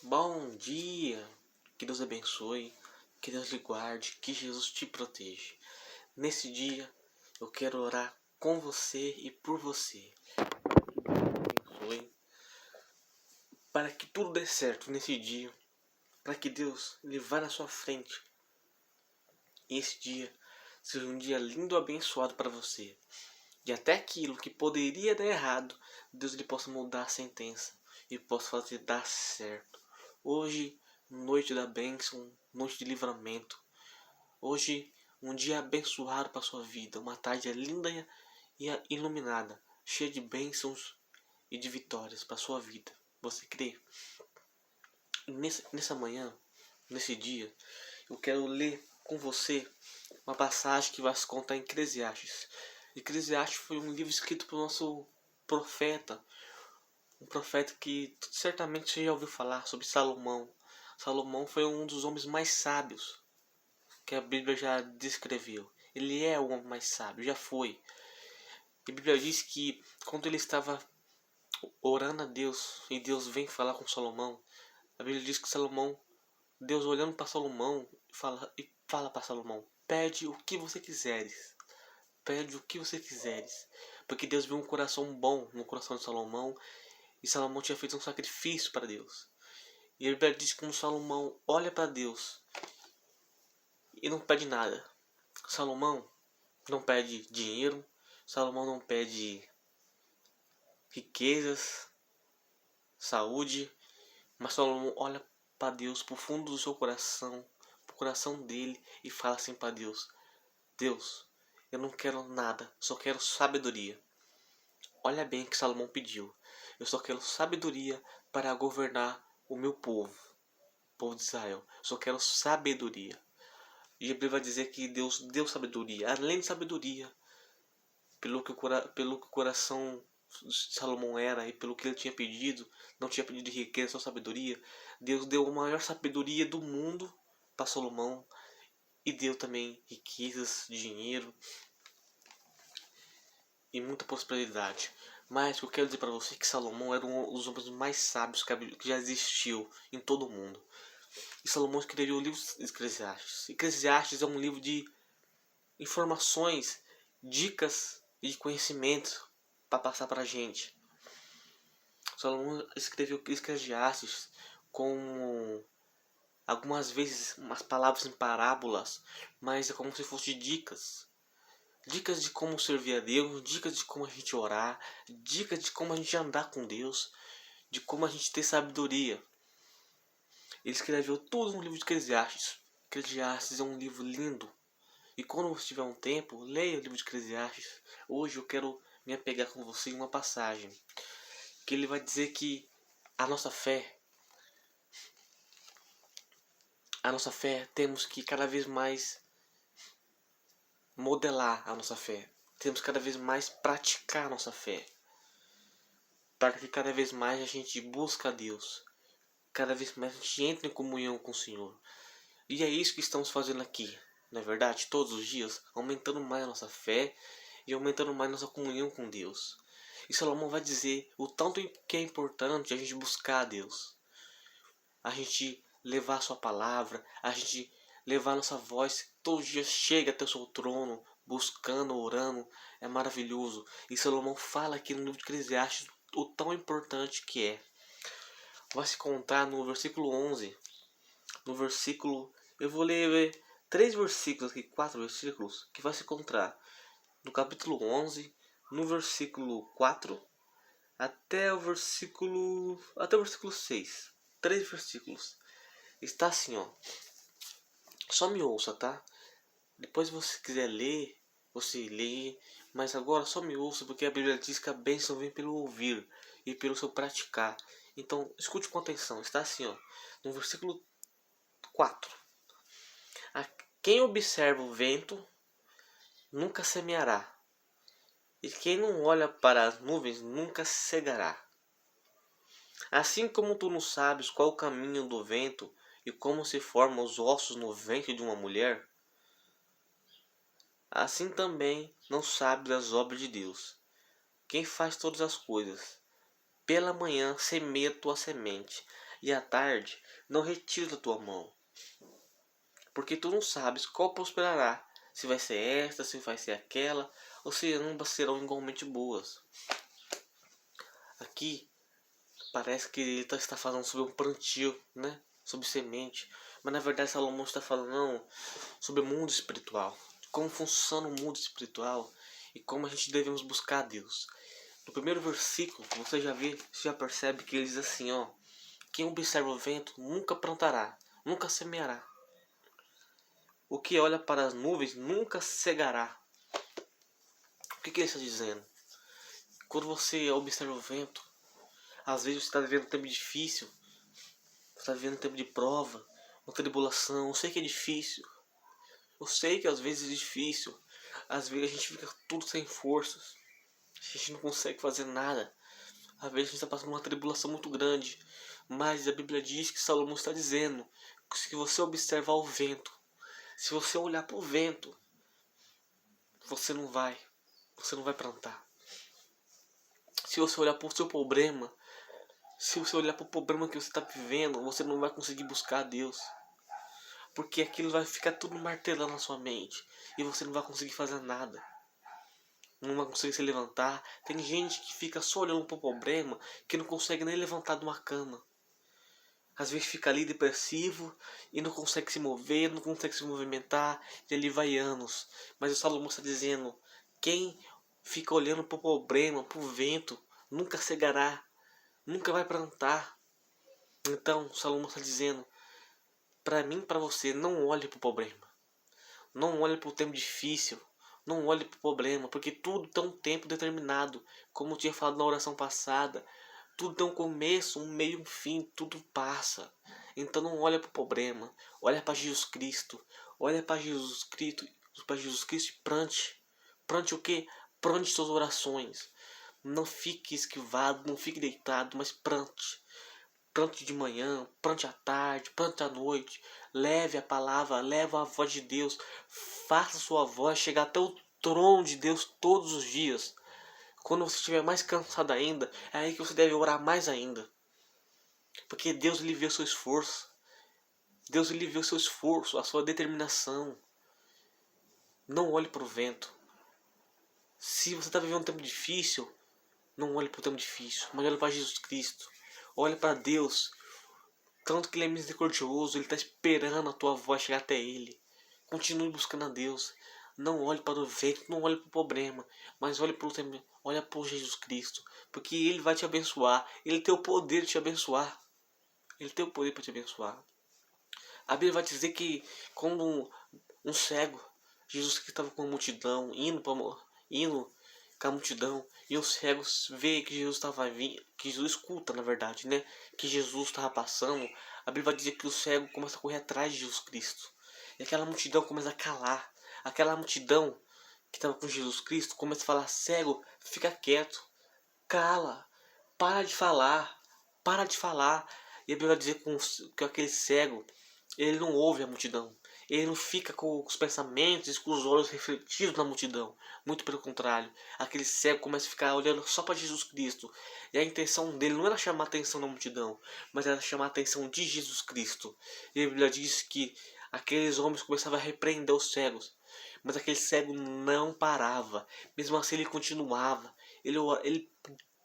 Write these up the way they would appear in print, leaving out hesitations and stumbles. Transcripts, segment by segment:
Bom dia, que Deus abençoe, que Deus lhe guarde, que Jesus te proteja. Nesse dia eu quero orar com você e por você. Que Deus te abençoe, para que tudo dê certo nesse dia, para que Deus lhe vá na sua frente. E esse dia seja um dia lindo e abençoado para você. E até aquilo que poderia dar errado, Deus lhe possa mudar a sentença e possa fazer dar certo. Hoje, noite da bênção, noite de livramento. Hoje, um dia abençoado para sua vida, uma tarde linda e iluminada, cheia de bênçãos e de vitórias para sua vida. Você crê? E nessa manhã, nesse dia, eu quero ler com você uma passagem que vai se contar em Eclesiastes. Eclesiastes foi um livro escrito pelo nosso profeta, um profeta que certamente você já ouviu falar sobre Salomão. Salomão foi um dos homens mais sábios que a Bíblia já descreveu. Ele é o homem mais sábio, já foi. E a Bíblia diz que quando ele estava orando a Deus e Deus vem falar com Salomão, a Bíblia diz que Deus olhando para Salomão fala para Salomão: pede o que você quiseres. Pede o que você quiseres. Porque Deus viu um coração bom no coração de Salomão e Salomão tinha feito um sacrifício para Deus. E a Bíblia diz que como Salomão olha para Deus e não pede nada. Salomão não pede dinheiro, Salomão não pede riquezas, saúde, mas Salomão olha para Deus, pro fundo do seu coração, pro coração dele e fala assim para Deus: Deus, eu não quero nada, só quero sabedoria. Olha bem o que Salomão pediu. Eu só quero sabedoria para governar o meu povo, o povo de Israel. Eu só quero sabedoria. E a Bíblia vai dizer que Deus deu sabedoria. Além de sabedoria, pelo que o coração de Salomão era e pelo que ele tinha pedido, não tinha pedido riqueza, só sabedoria. Deus deu a maior sabedoria do mundo para Salomão e deu também riquezas, dinheiro e muita prosperidade. Mas o que eu quero dizer para você é que Salomão era um dos homens mais sábios que já existiu em todo o mundo. E Salomão escreveu o livro de Eclesiastes. Eclesiastes é um livro de informações, dicas e conhecimento para passar para a gente. Salomão escreveu Eclesiastes com algumas vezes umas palavras em parábolas, mas é como se fossem dicas. Dicas de como servir a Deus, dicas de como a gente orar, dicas de como a gente andar com Deus, de como a gente ter sabedoria. Ele escreveu tudo no livro de Eclesiastes. Eclesiastes é um livro lindo. E quando você tiver um tempo, leia o livro de Eclesiastes. Hoje eu quero me apegar com você em uma passagem que ele vai dizer que a nossa fé temos que cada vez mais modelar a nossa fé. Temos cada vez mais praticar a nossa fé. Para que cada vez mais a gente busque a Deus. Cada vez mais a gente entra em comunhão com o Senhor. E é isso que estamos fazendo aqui. Não é verdade? Todos os dias, aumentando mais a nossa fé e aumentando mais nossa comunhão com Deus. E Salomão vai dizer o tanto que é importante a gente buscar a Deus. A gente levar a sua palavra, a gente levar a nossa voz todos os dias chega até o seu trono, buscando, orando, é maravilhoso. E Salomão fala aqui no livro de Eclesiastes o tão importante que é. Vai se contar no versículo 11, no versículo... Eu vou ler 3 versículos aqui, 4 versículos, que vai se encontrar no capítulo 11, no versículo 4, até o versículo 6. 3 versículos. Está assim, ó. Só me ouça, tá? Depois se você quiser ler, você lê. Mas agora só me ouça, porque a Bíblia diz que a bênção vem pelo ouvir e pelo seu praticar. Então, escute com atenção. Está assim, ó. No versículo 4. Quem observa o vento nunca semeará. E quem não olha para as nuvens nunca cegará. Assim como tu não sabes qual o caminho do vento e como se formam os ossos no ventre de uma mulher, assim também não sabes as obras de Deus, quem faz todas as coisas. Pela manhã semeia tua semente, e à tarde não retires da tua mão, porque tu não sabes qual prosperará, se vai ser esta, se vai ser aquela, ou se ambas serão igualmente boas. Aqui parece que ele está falando sobre um plantio, né? Sobre semente. Mas na verdade Salomão está falando sobre o mundo espiritual. Como funciona o mundo espiritual e como a gente devemos buscar a Deus. No primeiro versículo, você já percebe que ele diz assim, ó. Quem observa o vento nunca plantará, nunca semeará. O que olha para as nuvens nunca cegará. O que ele está dizendo? Quando você observa o vento, às vezes você está vivendo um tempo difícil, você está vivendo um tempo de prova, uma tribulação. Eu sei que é difícil. Eu sei que às vezes é difícil. Às vezes a gente fica tudo sem forças. A gente não consegue fazer nada. Às vezes a gente está passando uma tribulação muito grande. Mas a Bíblia diz que Salomão está dizendo que se você observar o vento, se você olhar para o vento, você não vai plantar. Se você olhar para o seu problema, se você olhar para o problema que você está vivendo, você não vai conseguir buscar a Deus. Porque aquilo vai ficar tudo martelando na sua mente. E você não vai conseguir fazer nada. Não vai conseguir se levantar. Tem gente que fica só olhando para o problema, que não consegue nem levantar de uma cama. Às vezes fica ali depressivo e não consegue se mover, não consegue se movimentar. E ali vai anos. Mas o Salomão está dizendo, quem fica olhando para o problema, para o vento, nunca cegará, nunca vai plantar. Então o Salomão está dizendo, para mim, para você, não olhe para o problema. Não olhe para o tempo difícil. Não olhe para o problema, porque tudo tem um tempo determinado. Como eu tinha falado na oração passada, tudo tem um começo, um meio e um fim, tudo passa. Então não olha para o problema, olha para Jesus Cristo. Olha para Jesus Cristo, e plante. Plante o quê? Plante suas orações. Não fique esquivado, não fique deitado, mas plante. Plante de manhã, plante à tarde, plante à noite. Leve a palavra, leve a voz de Deus. Faça sua voz chegar até o trono de Deus todos os dias. Quando você estiver mais cansado ainda, é aí que você deve orar mais ainda. Porque Deus lhe vê o seu esforço. Deus lhe vê o seu esforço, a sua determinação. Não olhe para o vento. Se você está vivendo um tempo difícil, não olhe para o tempo difícil, mas olhe para Jesus Cristo. Olhe para Deus. Tanto que Ele é misericordioso, Ele está esperando a tua voz chegar até Ele. Continue buscando a Deus. Não olhe para o vento, não olhe para o problema, mas olhe para Jesus Cristo. Porque Ele vai te abençoar. Ele tem o poder de te abençoar. Ele tem o poder para te abençoar. A Bíblia vai dizer que quando um cego, Jesus que estava com a multidão, indo com a multidão, e os cegos vê que Jesus estava vindo, que Jesus escuta, na verdade, né? Que Jesus estava passando. A Bíblia vai dizer que o cego começa a correr atrás de Jesus Cristo. E aquela multidão começa a calar. Aquela multidão que estava com Jesus Cristo começa a falar, cego, fica quieto, cala, para de falar, para de falar. E a Bíblia vai dizer que aquele cego, ele não ouve a multidão. Ele não fica com os pensamentos e com os olhos refletidos na multidão. Muito pelo contrário. Aquele cego começa a ficar olhando só para Jesus Cristo. E a intenção dele não era chamar a atenção da multidão, mas era chamar a atenção de Jesus Cristo. E a Bíblia diz que aqueles homens começavam a repreender os cegos. Mas aquele cego não parava. Mesmo assim ele continuava. Ele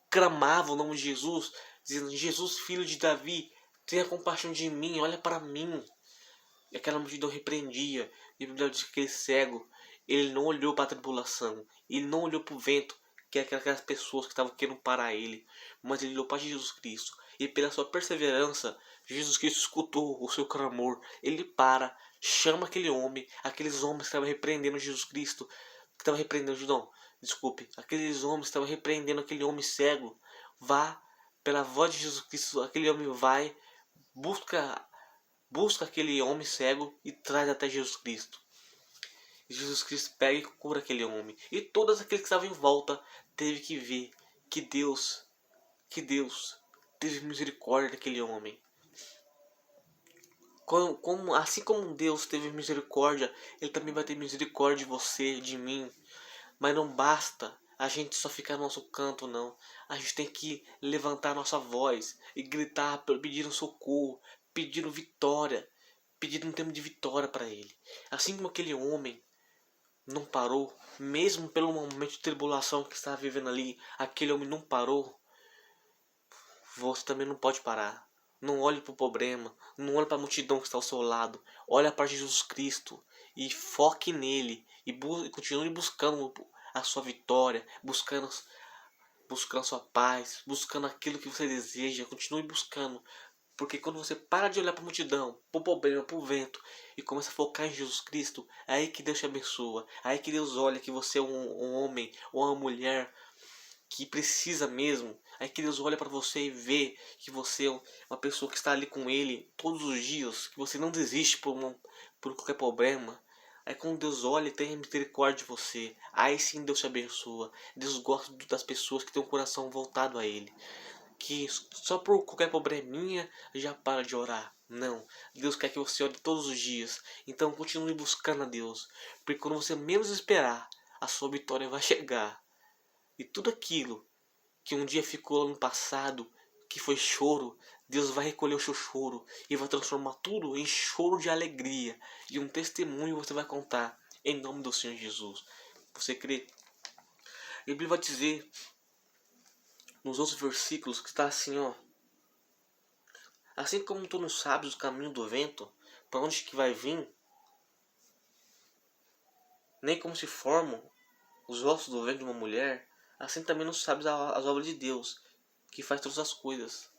clamava o nome de Jesus, dizendo, Jesus, filho de Davi, tenha compaixão de mim, olha para mim. E aquela multidão repreendia. E a Bíblia diz que aquele cego, ele não olhou para a tribulação, ele não olhou para o vento, que é aquelas pessoas que estavam querendo parar ele, mas ele olhou para Jesus Cristo. E pela sua perseverança, Jesus Cristo escutou o seu clamor. Ele para, chama aquele homem, aqueles homens que estavam repreendendo Jesus Cristo, que estavam repreendendo, não, desculpe, aqueles homens que estavam repreendendo aquele homem cego. Vá, pela voz de Jesus Cristo, aquele homem vai, busca aquele homem cego e traz até Jesus Cristo. E Jesus Cristo pega e cura aquele homem. E todos aqueles que estavam em volta teve que ver que Deus teve misericórdia daquele homem. Assim como Deus teve misericórdia, Ele também vai ter misericórdia de você, de mim. Mas não basta a gente só ficar no nosso canto, não. A gente tem que levantar nossa voz e gritar, pedindo socorro, pedindo vitória, pedindo um tempo de vitória para ele. Assim como aquele homem não parou, mesmo pelo momento de tribulação que estava vivendo ali, aquele homem não parou. Você também não pode parar. Não olhe para o problema, não olhe para a multidão que está ao seu lado. Olha para Jesus Cristo e foque nele e continue buscando a sua vitória, buscando a sua paz, buscando aquilo que você deseja. Continue buscando, porque quando você para de olhar para a multidão, para o problema, para o vento e começa a focar em Jesus Cristo, é aí que Deus te abençoa. É aí que Deus olha que você é um homem ou uma mulher que precisa mesmo. Aí que Deus olha para você e vê que você é uma pessoa que está ali com Ele todos os dias, que você não desiste por qualquer problema. Aí quando Deus olha e tem misericórdia de você, aí sim Deus te abençoa. Deus gosta das pessoas que têm o coração voltado a Ele, que só por qualquer probleminha já para de orar. Não, Deus quer que você ore todos os dias. Então continue buscando a Deus, porque quando você menos esperar, a sua vitória vai chegar. E tudo aquilo que um dia ficou no passado, que foi choro, Deus vai recolher o seu choro e vai transformar tudo em choro de alegria. E um testemunho você vai contar em nome do Senhor Jesus. Você crê? E a Bíblia vai dizer nos outros versículos que está assim, ó. Assim como tu não sabes o caminho do vento, para onde que vai vir, nem como se formam os ossos do ventre de uma mulher, assim também não sabes as obras de Deus, que faz todas as coisas.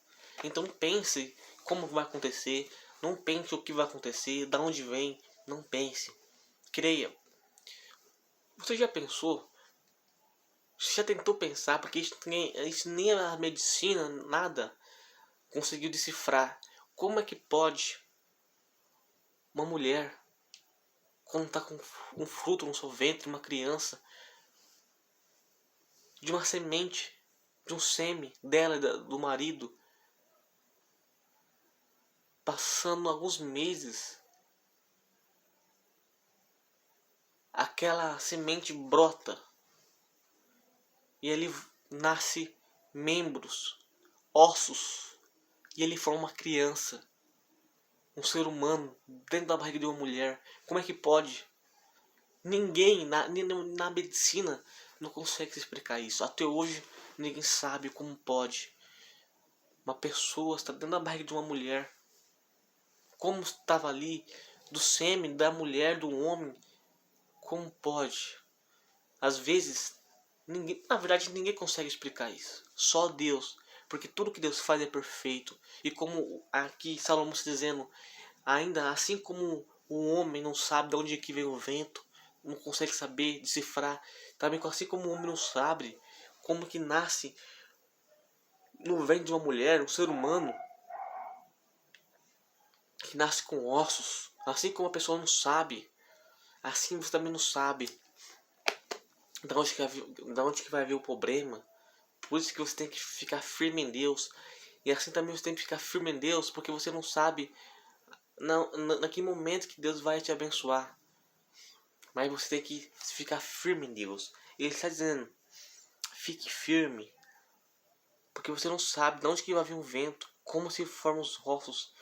Então pense como vai acontecer, não pense o que vai acontecer, da onde vem, não pense. Creia. Você já pensou? Você já tentou pensar? Porque isso nem a medicina, nada, conseguiu decifrar. Como é que pode uma mulher, quando está com um fruto no seu ventre, uma criança, de uma semente, de um sêmen dela, do marido, passando alguns meses, aquela semente brota e ele nasce membros, ossos, e ele forma uma criança, um ser humano dentro da barriga de uma mulher. Como é que pode? Ninguém na medicina não consegue se explicar isso. Até hoje ninguém sabe como pode uma pessoa estar dentro da barriga de uma mulher, como estava ali, do sêmen da mulher, do homem. Como pode? Às vezes, na verdade, ninguém consegue explicar isso. Só Deus. Porque tudo que Deus faz é perfeito. E como aqui Salomão está dizendo, ainda assim como o homem não sabe de onde é que vem o vento, não consegue saber, decifrar, também assim como o homem não sabe como que nasce no ventre de uma mulher, um ser humano, que nasce com ossos, assim como a pessoa não sabe, assim você também não sabe da onde que vai vir o problema. Por isso que você tem que ficar firme em Deus. E assim também você tem que ficar firme em Deus, porque você não sabe naquele momento que Deus vai te abençoar. Mas você tem que ficar firme em Deus. Ele está dizendo, fique firme, porque você não sabe de onde que vai vir o vento, como se formam os ossos.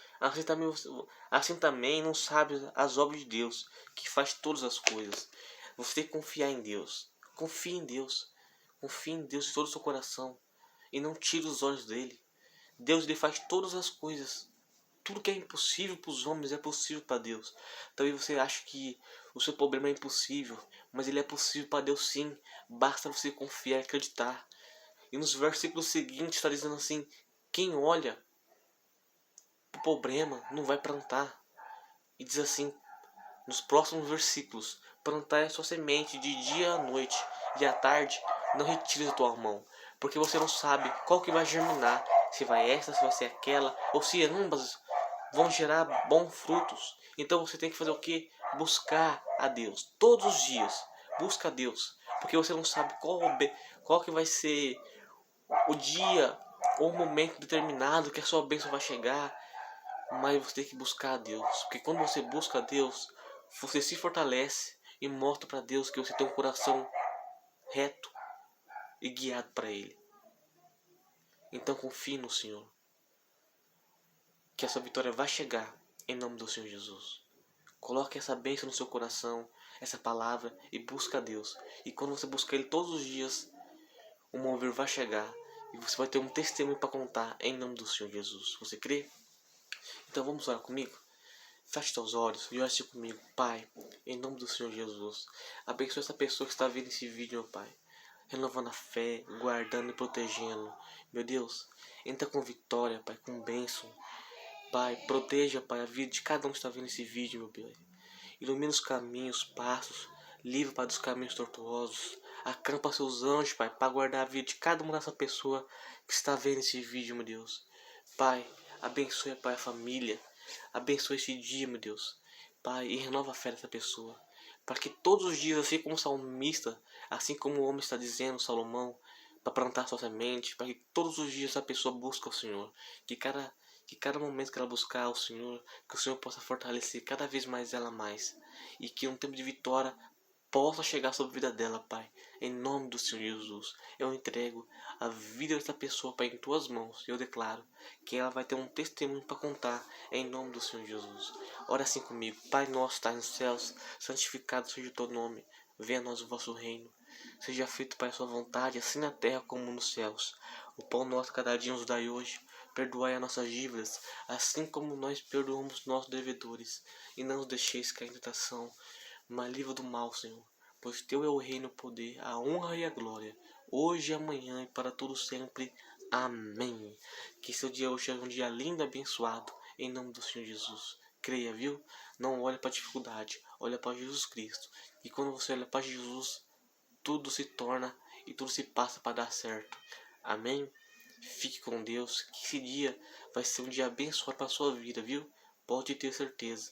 Assim também não sabe as obras de Deus, que faz todas as coisas. Você tem que confiar em Deus. Confie em Deus. Confie em Deus de todo o seu coração. E não tire os olhos dele. Deus ele faz todas as coisas. Tudo que é impossível para os homens é possível para Deus. Talvez você ache que o seu problema é impossível, mas ele é possível para Deus sim. Basta você confiar e acreditar. E nos versículos seguintes está dizendo assim: quem olha o problema não vai plantar. E diz assim, nos próximos versículos: plantar a sua semente de dia à noite, e à tarde não retire da tua mão, porque você não sabe qual que vai germinar, se vai esta, se vai ser aquela, ou se ambas vão gerar bons frutos. Então você tem que fazer o que? Buscar a Deus todos os dias. Busca a Deus, porque você não sabe qual que vai ser o dia ou o momento determinado que a sua bênção vai chegar. Mas você tem que buscar a Deus, porque quando você busca a Deus, você se fortalece e mostra para Deus que você tem um coração reto, e guiado para Ele. Então confie no Senhor, que essa vitória vai chegar em nome do Senhor Jesus. Coloque essa bênção no seu coração, essa palavra, e busca a Deus. E quando você buscar Ele todos os dias, o mover vai chegar e você vai ter um testemunho para contar em nome do Senhor Jesus. Você crê? Então vamos orar comigo? Feche seus olhos e ore assim comigo. Pai, em nome do Senhor Jesus, abençoe essa pessoa que está vendo esse vídeo, meu Pai. Renovando a fé, guardando e protegendo. Meu Deus, entra com vitória, Pai, com bênção. Pai, proteja, Pai, a vida de cada um que está vendo esse vídeo, meu Pai. Ilumina os caminhos, passos, livra, Pai, dos caminhos tortuosos. Acampa seus anjos, Pai, para guardar a vida de cada uma dessa pessoa que está vendo esse vídeo, meu Deus. Pai, abençoe, Pai, a família. Abençoe esse dia, meu Deus. Pai, e renova a fé dessa pessoa. Para que todos os dias, assim como o salmista, assim como o homem está dizendo, Salomão, para plantar sua semente, para que todos os dias a pessoa busque o Senhor. Que cada momento que ela buscar o Senhor, que o Senhor possa fortalecer cada vez mais ela mais. E que um tempo de vitória possa chegar sobre a vida dela, Pai. Em nome do Senhor Jesus, eu entrego a vida dessa pessoa, Pai, em tuas mãos. Eu declaro que ela vai ter um testemunho para contar em nome do Senhor Jesus. Ora assim comigo. Pai nosso que estás nos céus, santificado seja o teu nome. Venha a nós o vosso reino. Seja feito, Pai, a sua vontade, assim na terra como nos céus. O pão nosso cada dia nos dai hoje. Perdoai as nossas dívidas, assim como nós perdoamos nossos devedores. E não nos deixeis cair em tentação, mas livra do mal, Senhor. Pois teu é o reino, o poder, a honra e a glória, hoje, amanhã e para todo sempre. Amém. Que seu dia hoje seja um dia lindo e abençoado, em nome do Senhor Jesus. Creia, viu? Não olhe para a dificuldade, olha para Jesus Cristo. E quando você olha para Jesus, tudo se torna e tudo se passa para dar certo. Amém? Fique com Deus, que esse dia vai ser um dia abençoado para a sua vida, viu? Pode ter certeza.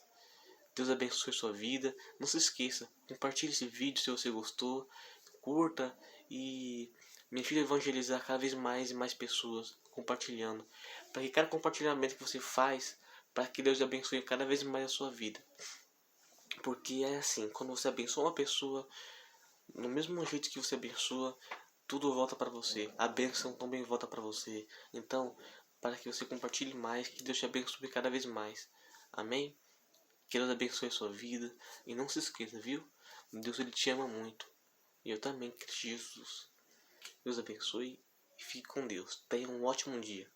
Deus abençoe sua vida. Não se esqueça, compartilhe esse vídeo se você gostou, curta e me ajude a evangelizar cada vez mais e mais pessoas compartilhando. Para que cada compartilhamento que você faz, para que Deus abençoe cada vez mais a sua vida. Porque é assim, quando você abençoa uma pessoa, no mesmo jeito que você abençoa, tudo volta para você. A bênção também volta para você. Então, para que você compartilhe mais, que Deus te abençoe cada vez mais. Amém? Que Deus abençoe a sua vida. E não se esqueça, viu? Deus, Ele te ama muito. E eu também, Cristo Jesus. Deus abençoe e fique com Deus. Tenha um ótimo dia.